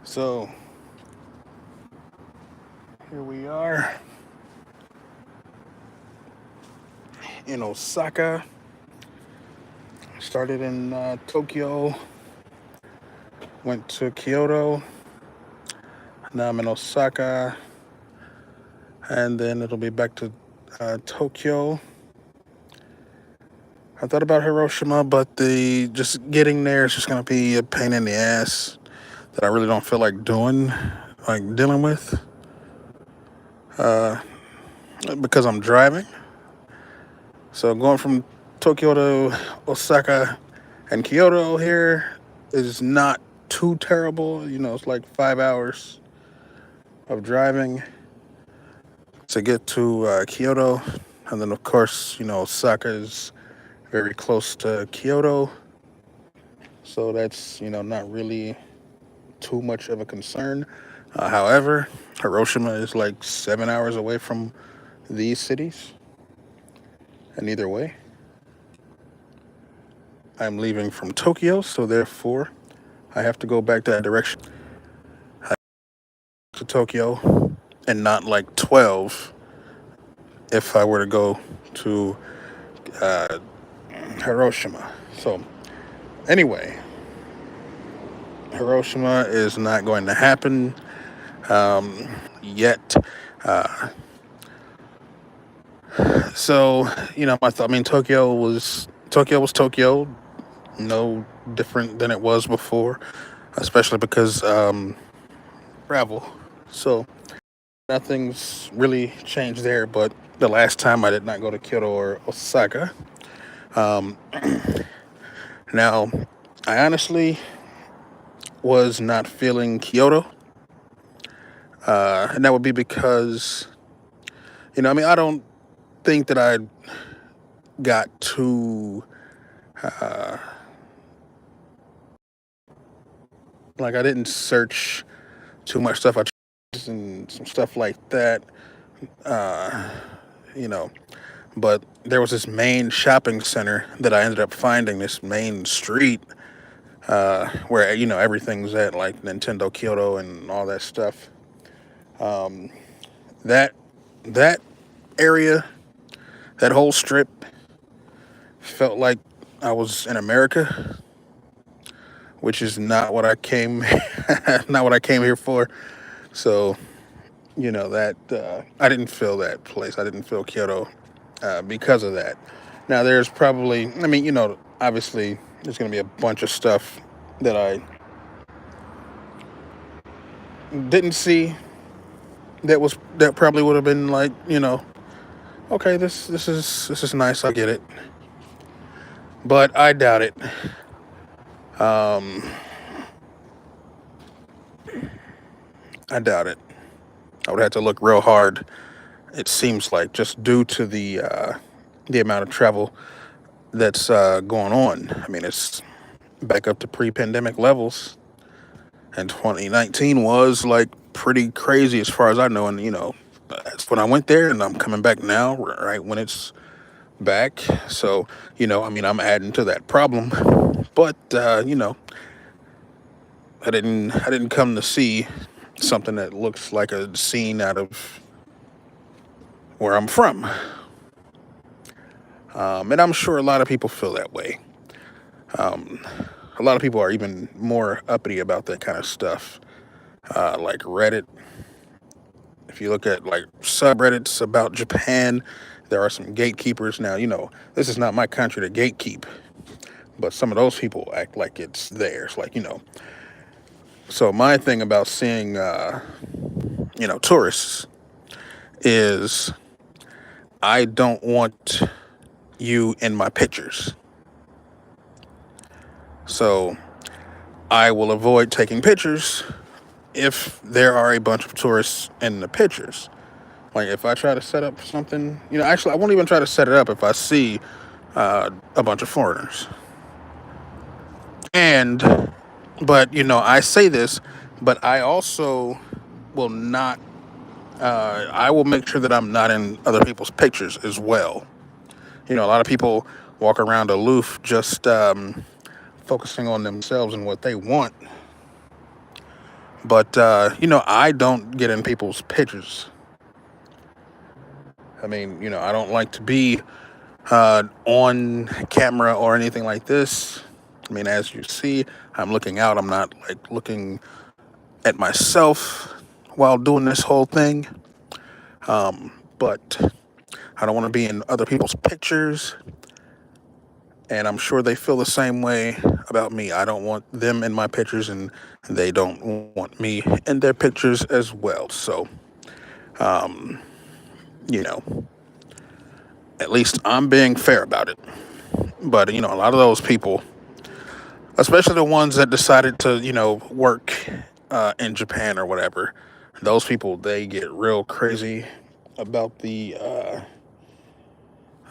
So here we are in Osaka. Started in Tokyo, went to Kyoto. Now I'm in Osaka, and then it'll be back to Tokyo. I thought about Hiroshima, but the just getting there is just gonna be a pain in the ass that I really don't feel like dealing with, uh, because I'm driving. So going from Tokyo to Osaka and Kyoto here is not too terrible. It's like 5 hours of driving to get to Kyoto. And then, of course, Osaka is very close to Kyoto. So that's, not really too much of a concern. However, Hiroshima is like 7 hours away from these cities. And either way, I'm leaving from Tokyo. So therefore, I have to go back that direction to Tokyo and not like 12 if I were to go to uh, Hiroshima. So, anyway, Hiroshima is not going to happen yet. Uh, so, Tokyo was Tokyo, no different than it was before, especially because travel. So, nothing's really changed there. But the last time I did not go to Kyoto or Osaka. Um, Now, I honestly was not feeling Kyoto, and that would be because, I don't think that I got too, uh, like, I didn't search too much stuff. I tried and some stuff like that, uh, you know, but there was this main shopping center that I ended up finding, this main street, where, everything's at, like Nintendo Kyoto and all that stuff. Um, that, that area, that whole strip felt like I was in America, which is not what I came not what I came here for. So, that I didn't feel that place. I didn't feel Kyoto because of that. Now there's probably, obviously there's going to be a bunch of stuff that I didn't see that probably would have been like, okay, this is nice. I get it. But I doubt it. Um I doubt it. I would have to look real hard. It seems like just due to the amount of travel that's going on. I mean, it's back up to pre-pandemic levels, and 2019 was like pretty crazy as far as I know. And that's when I went there, and I'm coming back now, right when it's back. So I'm adding to that problem. But I didn't come to see something that looks like a scene out of where I'm from. And I'm sure a lot of people feel that way. Um, a lot of people are even more uppity about that kind of stuff, like Reddit. If you look at like subreddits about Japan, there are some gatekeepers. Now, this is not my country to gatekeep, but some of those people act like it's theirs. Like, so my thing about seeing, tourists is I don't want you in my pictures. So I will avoid taking pictures if there are a bunch of tourists in the pictures. Like if I try to set up something, actually, I won't even try to set it up if I see a bunch of foreigners. And, but, I say this, but I also will not, I will make sure that I'm not in other people's pictures as well. A lot of people walk around aloof, just focusing on themselves and what they want. But I don't get in people's pictures. I mean, I don't like to be on camera or anything like this. I mean, as you see, I'm looking out. I'm not like looking at myself while doing this whole thing. But I don't want to be in other people's pictures. And I'm sure they feel the same way about me. I don't want them in my pictures, and they don't want me in their pictures as well. So, you know, at least I'm being fair about it. But, a lot of those people, especially the ones that decided to, work in Japan or whatever, those people, they get real crazy about the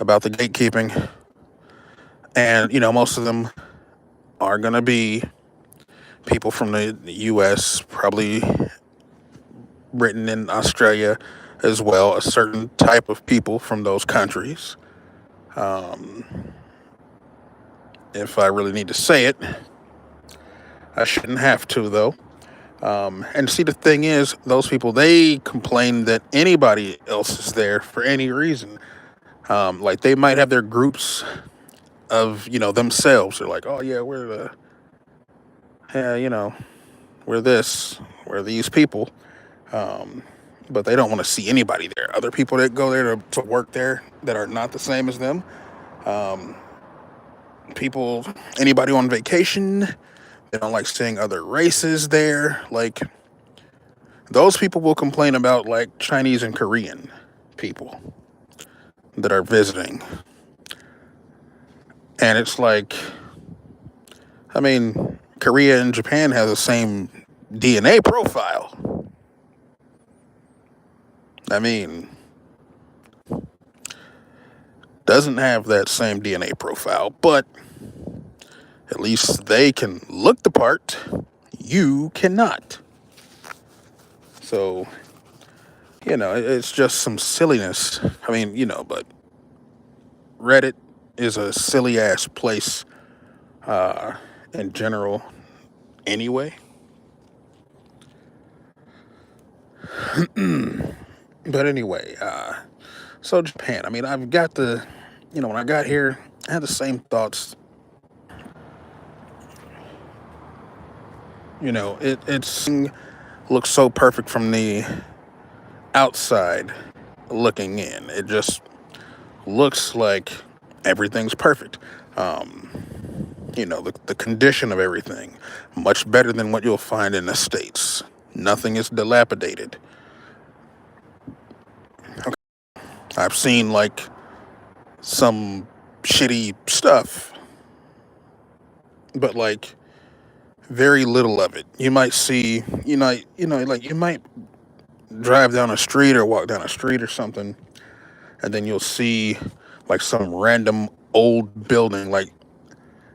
gatekeeping. And, most of them are going to be people from the U.S., probably written in Australia as well, a certain type of people from those countries. If I really need to say it, I shouldn't have to, though. And see, the thing is, those people, they complain that anybody else is there for any reason. Like, they might have their groups of, themselves. They're like, oh, yeah, yeah, we're this, we're these people. But they don't want to see anybody there. Other people that go there to work there that are not the same as them. People, anybody on vacation, they don't like seeing other races there. Like, those people will complain about, like, Chinese and Korean people that are visiting. And it's like, I mean, Korea and Japan have the same DNA profile. I mean, doesn't have that same DNA profile, but at least they can look the part. You cannot. So, it's just some silliness. I mean, but Reddit is a silly ass place in general anyway. But anyway, so Japan, I mean, I've got when I got here, I had the same thoughts. It's looks so perfect from the outside looking in. It just looks like everything's perfect. The condition of everything, much better than what you'll find in the States. Nothing is dilapidated. Okay. I've seen like some shitty stuff, but like very little of it. You might see, like you might drive down a street or walk down a street or something, and then you'll see like some random old building, like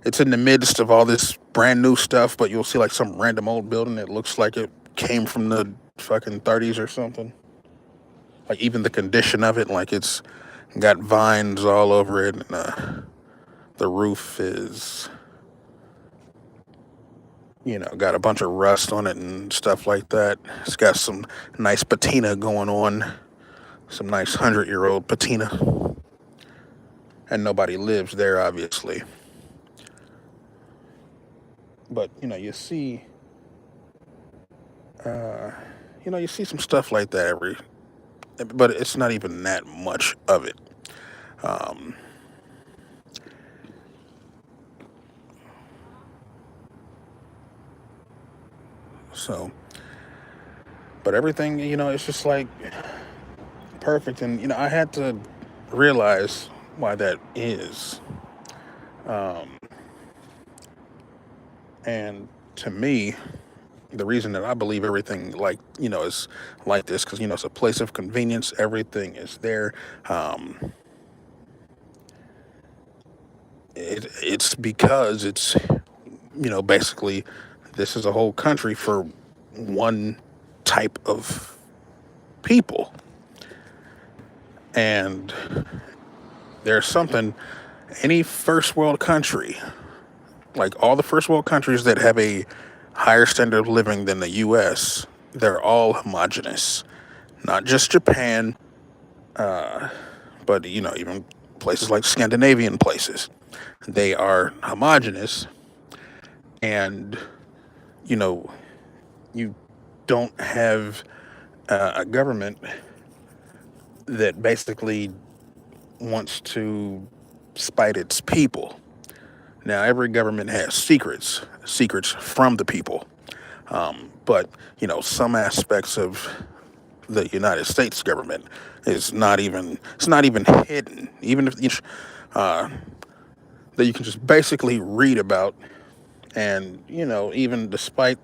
it's in the midst of all this brand new stuff, but you'll see like some random old building that looks like it came from the fucking 30s or something. Like even the condition of it, like it's got vines all over it, and the roof is, got a bunch of rust on it and stuff like that. It's got some nice patina going on, some nice 100-year-old patina, and nobody lives there, obviously. But you see, you see some stuff like that but it's not even that much of it. Um, so, but everything, it's just like perfect, and I had to realize why that is. Um, and to me, the reason that I believe everything like is like this because it's a place of convenience. Everything is there. It's because it's basically this is a whole country for one type of people, and there's something any first world country, like all the first world countries that have a higher standard of living than the U.S. They're all homogenous, not just Japan, but even places like Scandinavian places. They are homogenous, and you know you don't have a government that basically wants to spite its people. Now, every government has secrets from the people. But, some aspects of the United States government it's not even hidden, even if that you can just basically read about. And, even despite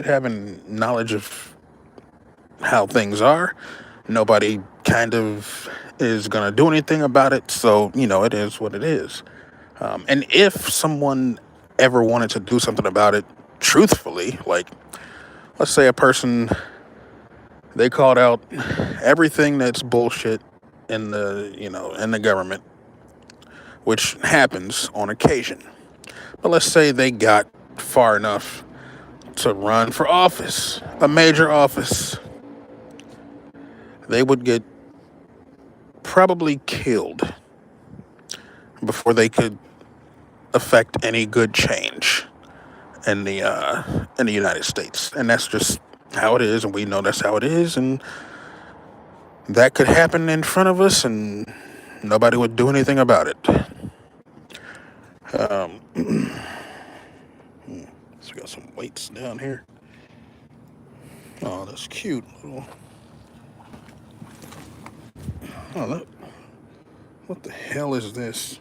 having knowledge of how things are, nobody kind of is going to do anything about it. So, it is what it is. And if someone ever wanted to do something about it truthfully, like let's say a person, they called out everything that's bullshit in the government, which happens on occasion. But let's say they got far enough to run for office, a major office, they would get probably killed before they could affect any good change in the United States. And that's just how it is, and we know that's how it is, and that could happen in front of us, and nobody would do anything about it. So we got some weights down here. Oh, that's cute. Oh, look. What the hell is this?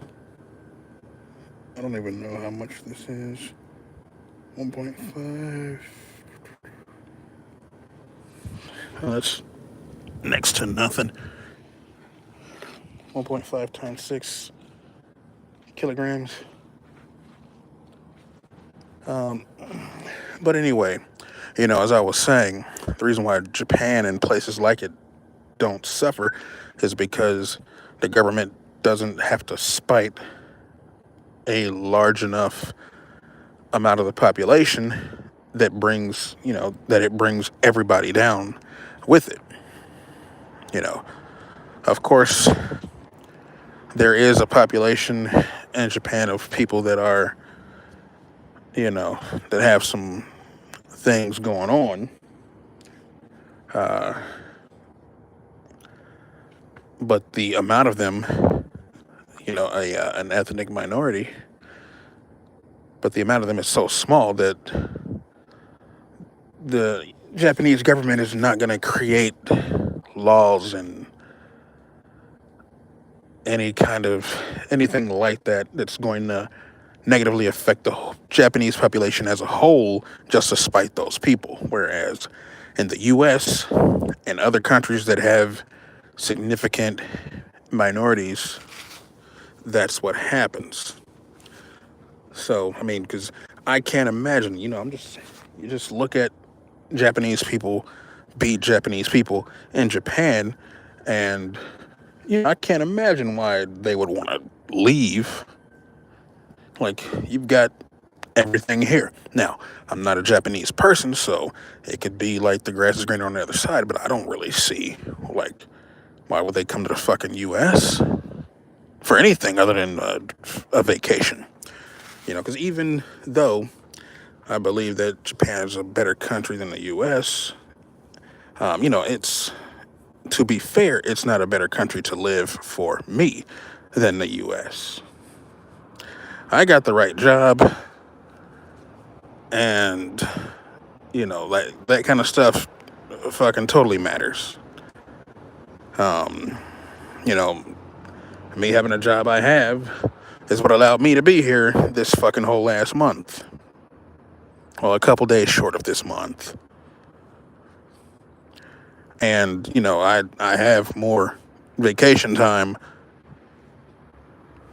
I don't even know how much this is. 1.5. Oh, that's next to nothing. 1.5 times 6 kilograms. But anyway, as I was saying, the reason why Japan and places like it don't suffer is because the government doesn't have to spite a large enough amount of the population that it brings everybody down with it. Of course, there is a population in Japan of people that are, that have some things going on. But the amount of them, an ethnic minority, but the amount of them is so small that the Japanese government is not going to create laws and anything like that that's going to negatively affect the Japanese population as a whole just to spite those people. Whereas in the U.S. and other countries that have significant minorities, that's what happens. So, because I can't imagine, you just look at Japanese people beat Japanese people in Japan, and, I can't imagine why they would want to leave. Like, you've got everything here. Now, I'm not a Japanese person, so it could be like the grass is greener on the other side, but I don't really see, like, why would they come to the fucking U.S. for anything other than a vacation? Because even though I believe that Japan is a better country than the U.S., to be fair, it's not a better country to live for me than the U.S. I got the right job, and, like, that kind of stuff fucking totally matters. You know, me having a job I have is what allowed me to be here this fucking whole last month. Well, a couple days short of this month. And, I have more vacation time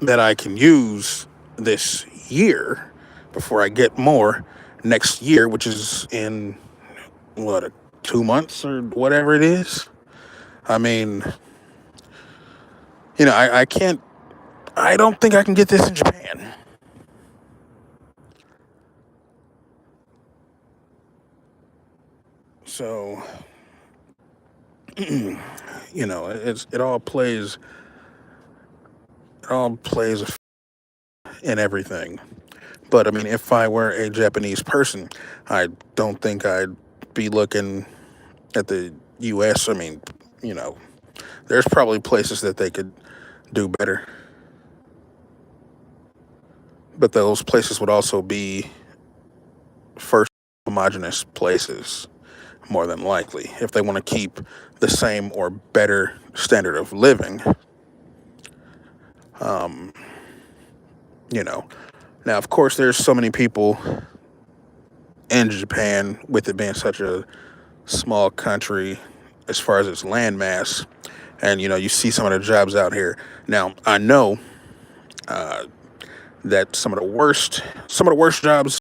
that I can use this year before I get more next year, which is in, 2 months or whatever it is. I don't think I can get this in Japan. So, you know, it all plays in everything. But I mean, if I were a Japanese person, I don't think I'd be looking at the U.S. I mean, you know, there's probably places that they could do better, but those places would also be first homogenous places, more than likely, if they want to keep the same or better standard of living. Um, you know, now of course there's so many people in Japan with it being such a small country as far as its land mass, and you know you see some of the jobs out here. Now I know uh, that some of the worst jobs